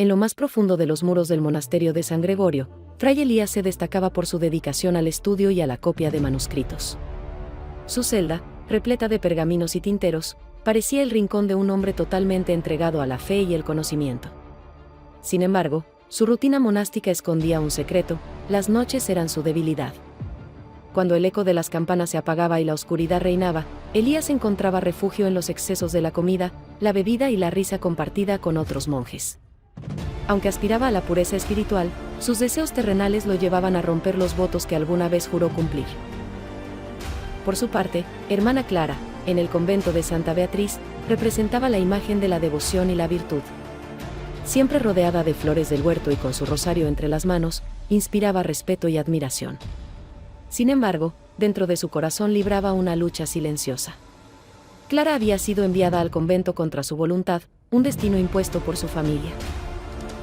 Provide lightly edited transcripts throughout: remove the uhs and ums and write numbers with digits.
en lo más profundo de los muros del monasterio de San Gregorio, Fray Elías se destacaba por su dedicación al estudio y a la copia de manuscritos. Su celda, repleta de pergaminos y tinteros, parecía el rincón de un hombre totalmente entregado a la fe y el conocimiento. Sin embargo, su rutina monástica escondía un secreto: las noches eran su debilidad. Cuando el eco de las campanas se apagaba y la oscuridad reinaba, Elías encontraba refugio en los excesos de la comida, la bebida y la risa compartida con otros monjes. Aunque aspiraba a la pureza espiritual, sus deseos terrenales lo llevaban a romper los votos que alguna vez juró cumplir. Por su parte, hermana Clara, en el convento de Santa Beatriz, representaba la imagen de la devoción y la virtud. Siempre rodeada de flores del huerto y con su rosario entre las manos, inspiraba respeto y admiración. Sin embargo, dentro de su corazón libraba una lucha silenciosa. Clara había sido enviada al convento contra su voluntad, un destino impuesto por su familia.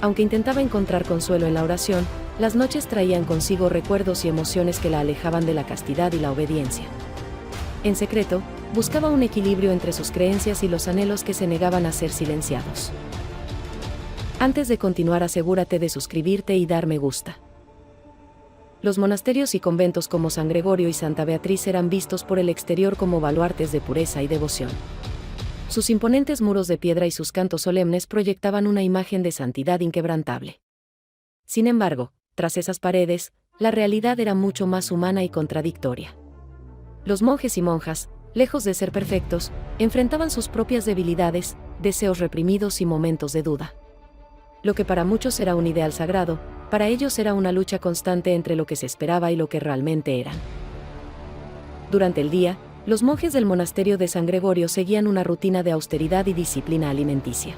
Aunque intentaba encontrar consuelo en la oración, las noches traían consigo recuerdos y emociones que la alejaban de la castidad y la obediencia. En secreto, buscaba un equilibrio entre sus creencias y los anhelos que se negaban a ser silenciados. Antes de continuar, asegúrate de suscribirte y dar me gusta. Los monasterios y conventos como San Gregorio y Santa Beatriz eran vistos por el exterior como baluartes de pureza y devoción. Sus imponentes muros de piedra y sus cantos solemnes proyectaban una imagen de santidad inquebrantable. Sin embargo, tras esas paredes, la realidad era mucho más humana y contradictoria. Los monjes y monjas, lejos de ser perfectos, enfrentaban sus propias debilidades, deseos reprimidos y momentos de duda. Lo que para muchos era un ideal sagrado, para ellos era una lucha constante entre lo que se esperaba y lo que realmente eran. Durante el día, los monjes del monasterio de San Gregorio seguían una rutina de austeridad y disciplina alimenticia.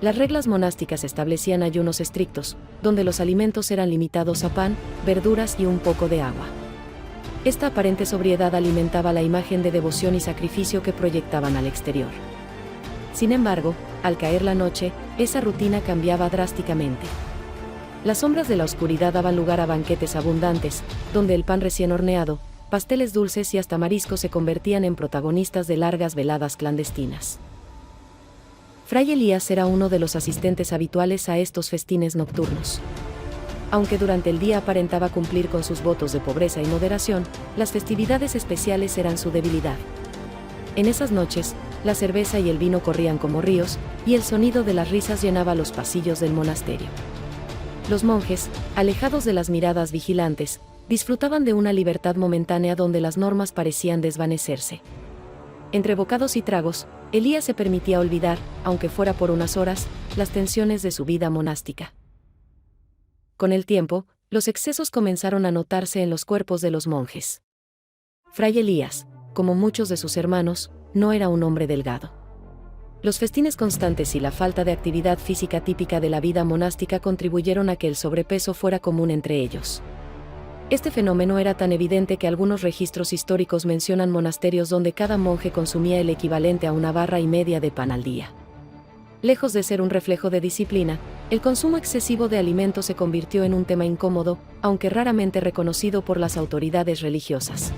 Las reglas monásticas establecían ayunos estrictos, donde los alimentos eran limitados a pan, verduras y un poco de agua. Esta aparente sobriedad alimentaba la imagen de devoción y sacrificio que proyectaban al exterior. Sin embargo, al caer la noche, esa rutina cambiaba drásticamente. Las sombras de la oscuridad daban lugar a banquetes abundantes, donde el pan recién horneado, pasteles dulces y hasta mariscos se convertían en protagonistas de largas veladas clandestinas. Fray Elías era uno de los asistentes habituales a estos festines nocturnos. Aunque durante el día aparentaba cumplir con sus votos de pobreza y moderación, las festividades especiales eran su debilidad. En esas noches, la cerveza y el vino corrían como ríos, y el sonido de las risas llenaba los pasillos del monasterio. Los monjes, alejados de las miradas vigilantes, disfrutaban de una libertad momentánea donde las normas parecían desvanecerse. Entre bocados y tragos, Elías se permitía olvidar, aunque fuera por unas horas, las tensiones de su vida monástica. Con el tiempo, los excesos comenzaron a notarse en los cuerpos de los monjes. Fray Elías, como muchos de sus hermanos, no era un hombre delgado. Los festines constantes y la falta de actividad física típica de la vida monástica contribuyeron a que el sobrepeso fuera común entre ellos. Este fenómeno era tan evidente que algunos registros históricos mencionan monasterios donde cada monje consumía el equivalente a 1,5 barras de pan al día. Lejos de ser un reflejo de disciplina, el consumo excesivo de alimentos se convirtió en un tema incómodo, aunque raramente reconocido por las autoridades religiosas.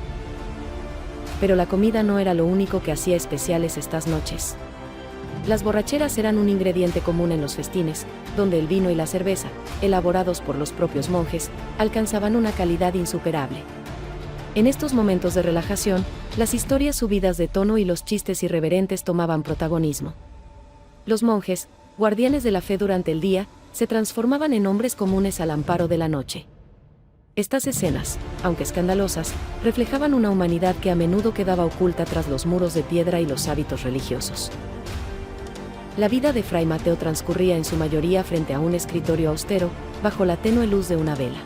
Pero la comida no era lo único que hacía especiales estas noches. Las borracheras eran un ingrediente común en los festines, donde el vino y la cerveza, elaborados por los propios monjes, alcanzaban una calidad insuperable. En estos momentos de relajación, las historias subidas de tono y los chistes irreverentes tomaban protagonismo. Los monjes, guardianes de la fe durante el día, se transformaban en hombres comunes al amparo de la noche. Estas escenas, aunque escandalosas, reflejaban una humanidad que a menudo quedaba oculta tras los muros de piedra y los hábitos religiosos. La vida de Fray Mateo transcurría en su mayoría frente a un escritorio austero, bajo la tenue luz de una vela.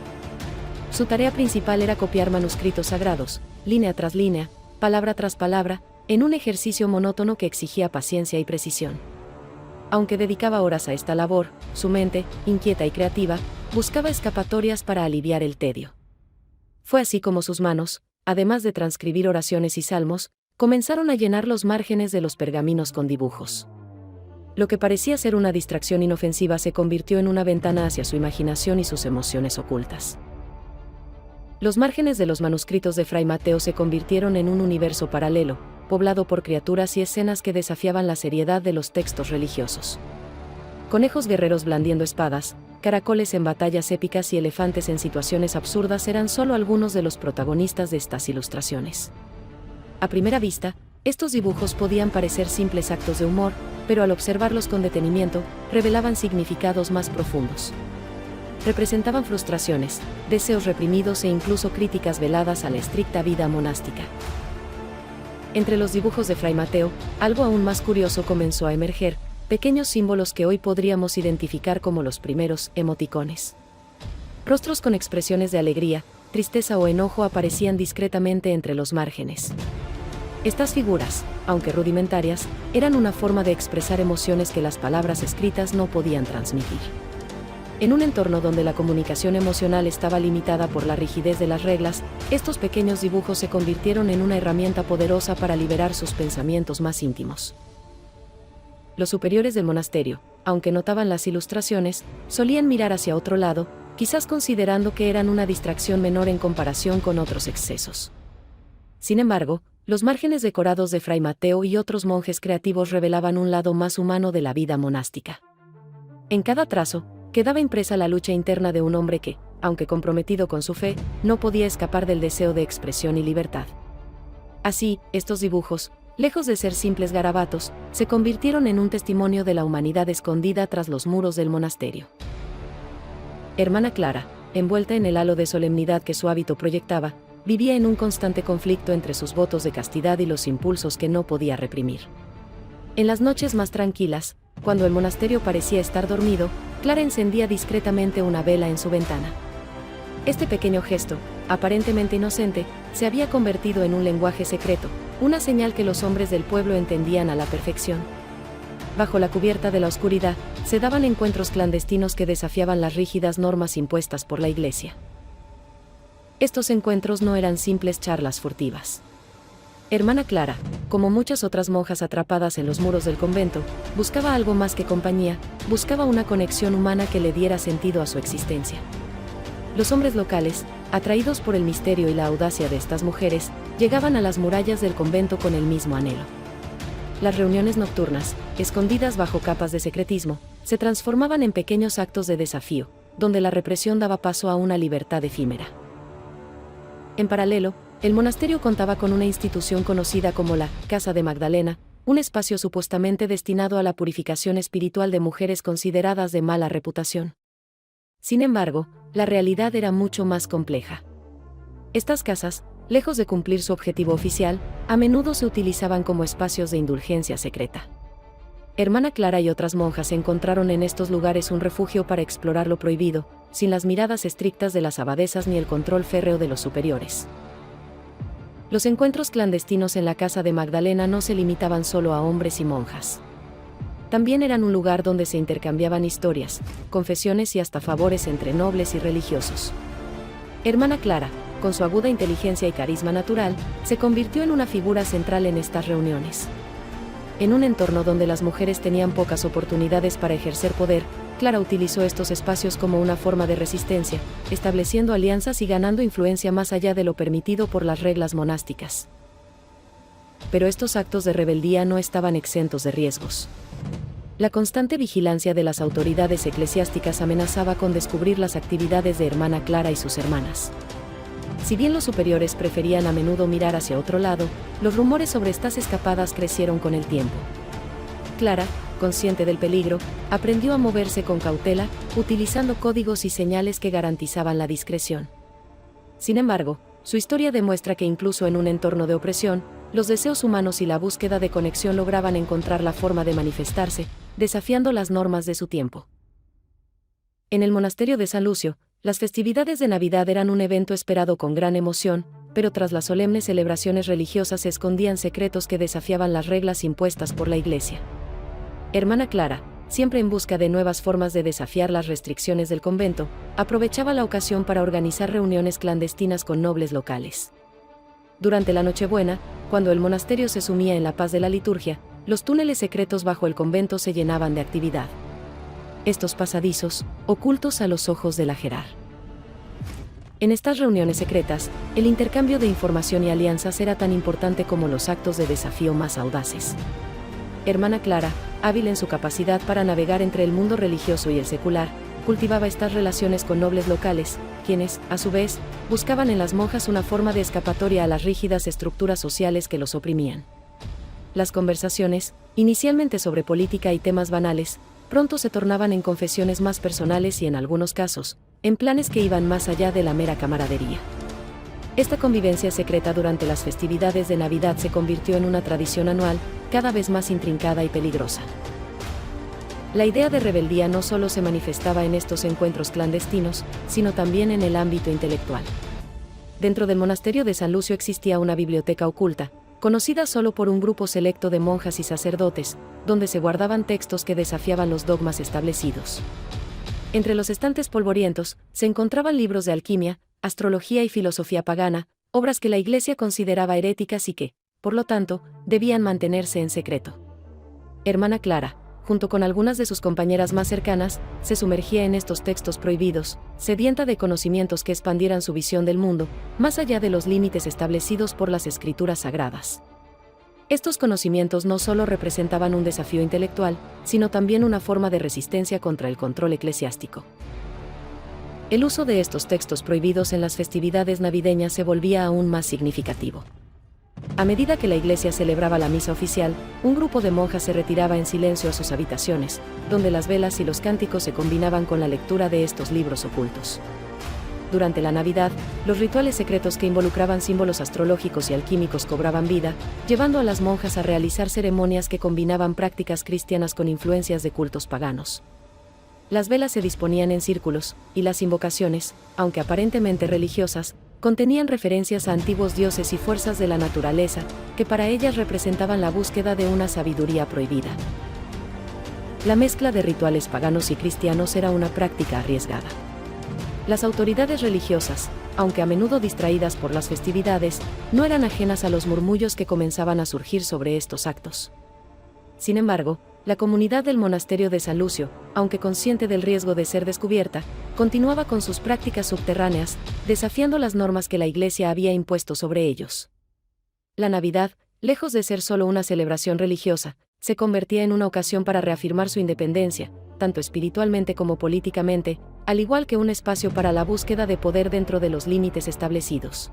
Su tarea principal era copiar manuscritos sagrados, línea tras línea, palabra tras palabra, en un ejercicio monótono que exigía paciencia y precisión. Aunque dedicaba horas a esta labor, su mente, inquieta y creativa, buscaba escapatorias para aliviar el tedio. Fue así como sus manos, además de transcribir oraciones y salmos, comenzaron a llenar los márgenes de los pergaminos con dibujos. Lo que parecía ser una distracción inofensiva se convirtió en una ventana hacia su imaginación y sus emociones ocultas. Los márgenes de los manuscritos de Fray Mateo se convirtieron en un universo paralelo, poblado por criaturas y escenas que desafiaban la seriedad de los textos religiosos. Conejos guerreros blandiendo espadas, caracoles en batallas épicas y elefantes en situaciones absurdas eran solo algunos de los protagonistas de estas ilustraciones. A primera vista, estos dibujos podían parecer simples actos de humor, pero al observarlos con detenimiento, revelaban significados más profundos. Representaban frustraciones, deseos reprimidos e incluso críticas veladas a la estricta vida monástica. Entre los dibujos de Fray Mateo, algo aún más curioso comenzó a emerger: pequeños símbolos que hoy podríamos identificar como los primeros emoticones. Rostros con expresiones de alegría, tristeza o enojo aparecían discretamente entre los márgenes. Estas figuras, aunque rudimentarias, eran una forma de expresar emociones que las palabras escritas no podían transmitir. En un entorno donde la comunicación emocional estaba limitada por la rigidez de las reglas, estos pequeños dibujos se convirtieron en una herramienta poderosa para liberar sus pensamientos más íntimos. Los superiores del monasterio, aunque notaban las ilustraciones, solían mirar hacia otro lado, quizás considerando que eran una distracción menor en comparación con otros excesos. Sin embargo, los márgenes decorados de Fray Mateo y otros monjes creativos revelaban un lado más humano de la vida monástica. En cada trazo, quedaba impresa la lucha interna de un hombre que, aunque comprometido con su fe, no podía escapar del deseo de expresión y libertad. Así, estos dibujos, lejos de ser simples garabatos, se convirtieron en un testimonio de la humanidad escondida tras los muros del monasterio. Hermana Clara, envuelta en el halo de solemnidad que su hábito proyectaba, vivía en un constante conflicto entre sus votos de castidad y los impulsos que no podía reprimir. En las noches más tranquilas, cuando el monasterio parecía estar dormido, Clara encendía discretamente una vela en su ventana. Este pequeño gesto, aparentemente inocente, se había convertido en un lenguaje secreto, una señal que los hombres del pueblo entendían a la perfección. Bajo la cubierta de la oscuridad, se daban encuentros clandestinos que desafiaban las rígidas normas impuestas por la Iglesia. Estos encuentros no eran simples charlas furtivas. Hermana Clara, como muchas otras monjas atrapadas en los muros del convento, buscaba algo más que compañía, buscaba una conexión humana que le diera sentido a su existencia. Los hombres locales, atraídos por el misterio y la audacia de estas mujeres, llegaban a las murallas del convento con el mismo anhelo. Las reuniones nocturnas, escondidas bajo capas de secretismo, se transformaban en pequeños actos de desafío, donde la represión daba paso a una libertad efímera. En paralelo, el monasterio contaba con una institución conocida como la Casa de Magdalena, un espacio supuestamente destinado a la purificación espiritual de mujeres consideradas de mala reputación. Sin embargo, la realidad era mucho más compleja. Estas casas, lejos de cumplir su objetivo oficial, a menudo se utilizaban como espacios de indulgencia secreta. Hermana Clara y otras monjas encontraron en estos lugares un refugio para explorar lo prohibido, sin las miradas estrictas de las abadesas ni el control férreo de los superiores. Los encuentros clandestinos en la Casa de Magdalena no se limitaban solo a hombres y monjas. También eran un lugar donde se intercambiaban historias, confesiones y hasta favores entre nobles y religiosos. Hermana Clara, con su aguda inteligencia y carisma natural, se convirtió en una figura central en estas reuniones. En un entorno donde las mujeres tenían pocas oportunidades para ejercer poder, Clara utilizó estos espacios como una forma de resistencia, estableciendo alianzas y ganando influencia más allá de lo permitido por las reglas monásticas. Pero estos actos de rebeldía no estaban exentos de riesgos. La constante vigilancia de las autoridades eclesiásticas amenazaba con descubrir las actividades de Hermana Clara y sus hermanas. Si bien los superiores preferían a menudo mirar hacia otro lado, los rumores sobre estas escapadas crecieron con el tiempo. Clara, consciente del peligro, aprendió a moverse con cautela, utilizando códigos y señales que garantizaban la discreción. Sin embargo, su historia demuestra que incluso en un entorno de opresión, los deseos humanos y la búsqueda de conexión lograban encontrar la forma de manifestarse, desafiando las normas de su tiempo. En el monasterio de San Lucio, las festividades de Navidad eran un evento esperado con gran emoción, pero tras las solemnes celebraciones religiosas se escondían secretos que desafiaban las reglas impuestas por la Iglesia. Hermana Clara, siempre en busca de nuevas formas de desafiar las restricciones del convento, aprovechaba la ocasión para organizar reuniones clandestinas con nobles locales. Durante la Nochebuena, cuando el monasterio se sumía en la paz de la liturgia, los túneles secretos bajo el convento se llenaban de actividad. Estos pasadizos, ocultos a los ojos de la Jerar. En estas reuniones secretas, el intercambio de información y alianzas era tan importante como los actos de desafío más audaces. Hermana Clara, hábil en su capacidad para navegar entre el mundo religioso y el secular, cultivaba estas relaciones con nobles locales, quienes, a su vez, buscaban en las monjas una forma de escapatoria a las rígidas estructuras sociales que los oprimían. Las conversaciones, inicialmente sobre política y temas banales, pronto se tornaban en confesiones más personales y en algunos casos, en planes que iban más allá de la mera camaradería. Esta convivencia secreta durante las festividades de Navidad se convirtió en una tradición anual, cada vez más intrincada y peligrosa. La idea de rebeldía no solo se manifestaba en estos encuentros clandestinos, sino también en el ámbito intelectual. Dentro del monasterio de San Lucio existía una biblioteca oculta, conocida solo por un grupo selecto de monjas y sacerdotes, donde se guardaban textos que desafiaban los dogmas establecidos. Entre los estantes polvorientos, se encontraban libros de alquimia, astrología y filosofía pagana, obras que la Iglesia consideraba heréticas y que, por lo tanto, debían mantenerse en secreto. Hermana Clara, junto con algunas de sus compañeras más cercanas, se sumergía en estos textos prohibidos, sedienta de conocimientos que expandieran su visión del mundo, más allá de los límites establecidos por las escrituras sagradas. Estos conocimientos no solo representaban un desafío intelectual, sino también una forma de resistencia contra el control eclesiástico. El uso de estos textos prohibidos en las festividades navideñas se volvía aún más significativo. A medida que la iglesia celebraba la misa oficial, un grupo de monjas se retiraba en silencio a sus habitaciones, donde las velas y los cánticos se combinaban con la lectura de estos libros ocultos. Durante la Navidad, los rituales secretos que involucraban símbolos astrológicos y alquímicos cobraban vida, llevando a las monjas a realizar ceremonias que combinaban prácticas cristianas con influencias de cultos paganos. Las velas se disponían en círculos, y las invocaciones, aunque aparentemente religiosas, contenían referencias a antiguos dioses y fuerzas de la naturaleza, que para ellas representaban la búsqueda de una sabiduría prohibida. La mezcla de rituales paganos y cristianos era una práctica arriesgada. Las autoridades religiosas, aunque a menudo distraídas por las festividades, no eran ajenas a los murmullos que comenzaban a surgir sobre estos actos. Sin embargo, la comunidad del monasterio de San Lucio, aunque consciente del riesgo de ser descubierta, continuaba con sus prácticas subterráneas, desafiando las normas que la Iglesia había impuesto sobre ellos. La Navidad, lejos de ser solo una celebración religiosa, se convertía en una ocasión para reafirmar su independencia, tanto espiritualmente como políticamente, al igual que un espacio para la búsqueda de poder dentro de los límites establecidos.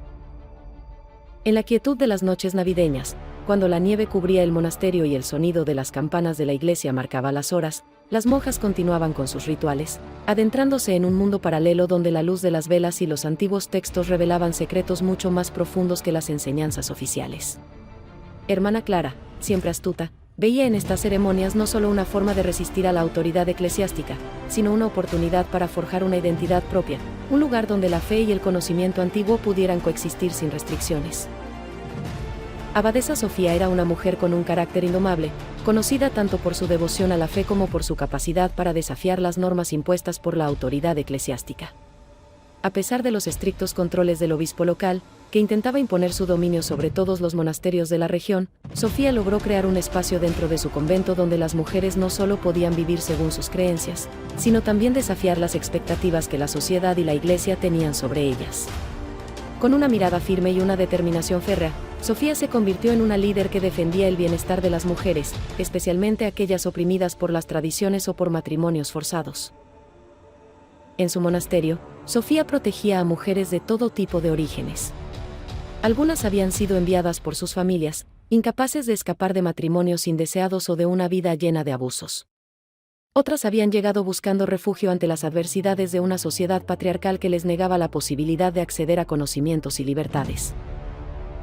En la quietud de las noches navideñas, cuando la nieve cubría el monasterio y el sonido de las campanas de la iglesia marcaba las horas, las monjas continuaban con sus rituales, adentrándose en un mundo paralelo donde la luz de las velas y los antiguos textos revelaban secretos mucho más profundos que las enseñanzas oficiales. Hermana Clara, siempre astuta, veía en estas ceremonias no solo una forma de resistir a la autoridad eclesiástica, sino una oportunidad para forjar una identidad propia, un lugar donde la fe y el conocimiento antiguo pudieran coexistir sin restricciones. Abadesa Sofía era una mujer con un carácter indomable, conocida tanto por su devoción a la fe como por su capacidad para desafiar las normas impuestas por la autoridad eclesiástica. A pesar de los estrictos controles del obispo local, que intentaba imponer su dominio sobre todos los monasterios de la región, Sofía logró crear un espacio dentro de su convento donde las mujeres no solo podían vivir según sus creencias, sino también desafiar las expectativas que la sociedad y la Iglesia tenían sobre ellas. Con una mirada firme y una determinación férrea, Sofía se convirtió en una líder que defendía el bienestar de las mujeres, especialmente aquellas oprimidas por las tradiciones o por matrimonios forzados. En su monasterio, Sofía protegía a mujeres de todo tipo de orígenes. Algunas habían sido enviadas por sus familias, incapaces de escapar de matrimonios indeseados o de una vida llena de abusos. Otras habían llegado buscando refugio ante las adversidades de una sociedad patriarcal que les negaba la posibilidad de acceder a conocimientos y libertades.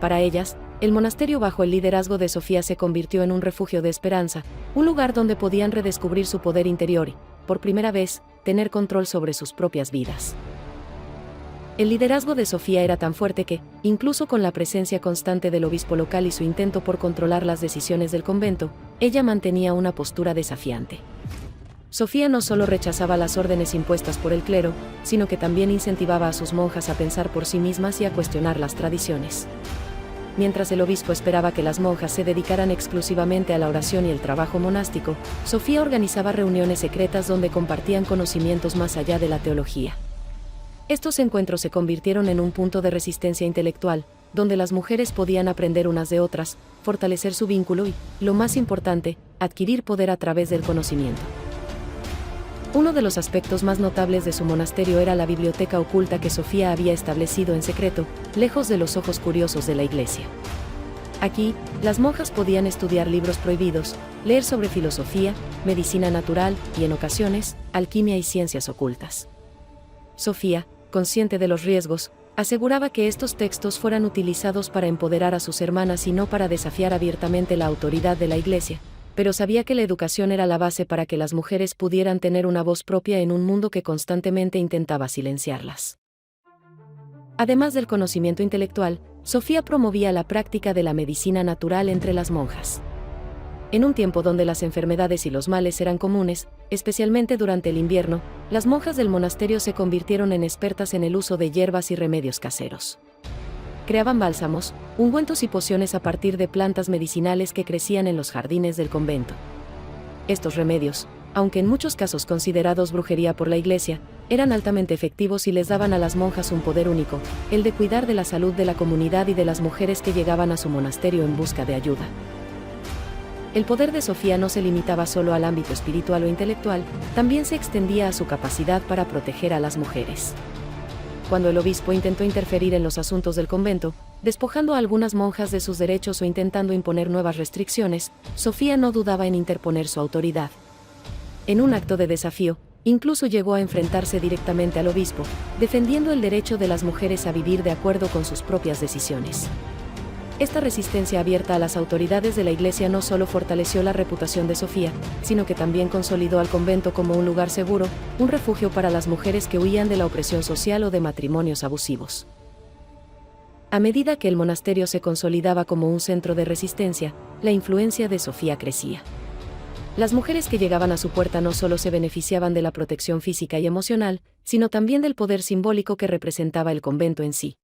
Para ellas, el monasterio bajo el liderazgo de Sofía se convirtió en un refugio de esperanza, un lugar donde podían redescubrir su poder interior y, por primera vez, tener control sobre sus propias vidas. El liderazgo de Sofía era tan fuerte que, incluso con la presencia constante del obispo local y su intento por controlar las decisiones del convento, ella mantenía una postura desafiante. Sofía no solo rechazaba las órdenes impuestas por el clero, sino que también incentivaba a sus monjas a pensar por sí mismas y a cuestionar las tradiciones. Mientras el obispo esperaba que las monjas se dedicaran exclusivamente a la oración y el trabajo monástico, Sofía organizaba reuniones secretas donde compartían conocimientos más allá de la teología. Estos encuentros se convirtieron en un punto de resistencia intelectual, donde las mujeres podían aprender unas de otras, fortalecer su vínculo y, lo más importante, adquirir poder a través del conocimiento. Uno de los aspectos más notables de su monasterio era la biblioteca oculta que Sofía había establecido en secreto, lejos de los ojos curiosos de la iglesia. Aquí, las monjas podían estudiar libros prohibidos, leer sobre filosofía, medicina natural y, en ocasiones, alquimia y ciencias ocultas. Sofía, consciente de los riesgos, aseguraba que estos textos fueran utilizados para empoderar a sus hermanas y no para desafiar abiertamente la autoridad de la iglesia, pero sabía que la educación era la base para que las mujeres pudieran tener una voz propia en un mundo que constantemente intentaba silenciarlas. Además del conocimiento intelectual, Sofía promovía la práctica de la medicina natural entre las monjas. En un tiempo donde las enfermedades y los males eran comunes, especialmente durante el invierno, las monjas del monasterio se convirtieron en expertas en el uso de hierbas y remedios caseros. Creaban bálsamos, ungüentos y pociones a partir de plantas medicinales que crecían en los jardines del convento. Estos remedios, aunque en muchos casos considerados brujería por la iglesia, eran altamente efectivos y les daban a las monjas un poder único, el de cuidar de la salud de la comunidad y de las mujeres que llegaban a su monasterio en busca de ayuda. El poder de Sofía no se limitaba solo al ámbito espiritual o intelectual, también se extendía a su capacidad para proteger a las mujeres. Cuando el obispo intentó interferir en los asuntos del convento, despojando a algunas monjas de sus derechos o intentando imponer nuevas restricciones, Sofía no dudaba en interponer su autoridad. En un acto de desafío, incluso llegó a enfrentarse directamente al obispo, defendiendo el derecho de las mujeres a vivir de acuerdo con sus propias decisiones. Esta resistencia abierta a las autoridades de la Iglesia no solo fortaleció la reputación de Sofía, sino que también consolidó al convento como un lugar seguro, un refugio para las mujeres que huían de la opresión social o de matrimonios abusivos. A medida que el monasterio se consolidaba como un centro de resistencia, la influencia de Sofía crecía. Las mujeres que llegaban a su puerta no solo se beneficiaban de la protección física y emocional, sino también del poder simbólico que representaba el convento en sí.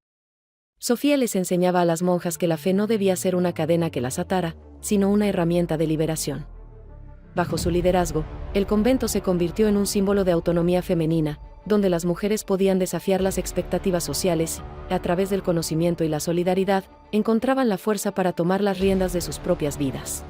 Sofía les enseñaba a las monjas que la fe no debía ser una cadena que las atara, sino una herramienta de liberación. Bajo su liderazgo, el convento se convirtió en un símbolo de autonomía femenina, donde las mujeres podían desafiar las expectativas sociales, y, a través del conocimiento y la solidaridad, encontraban la fuerza para tomar las riendas de sus propias vidas.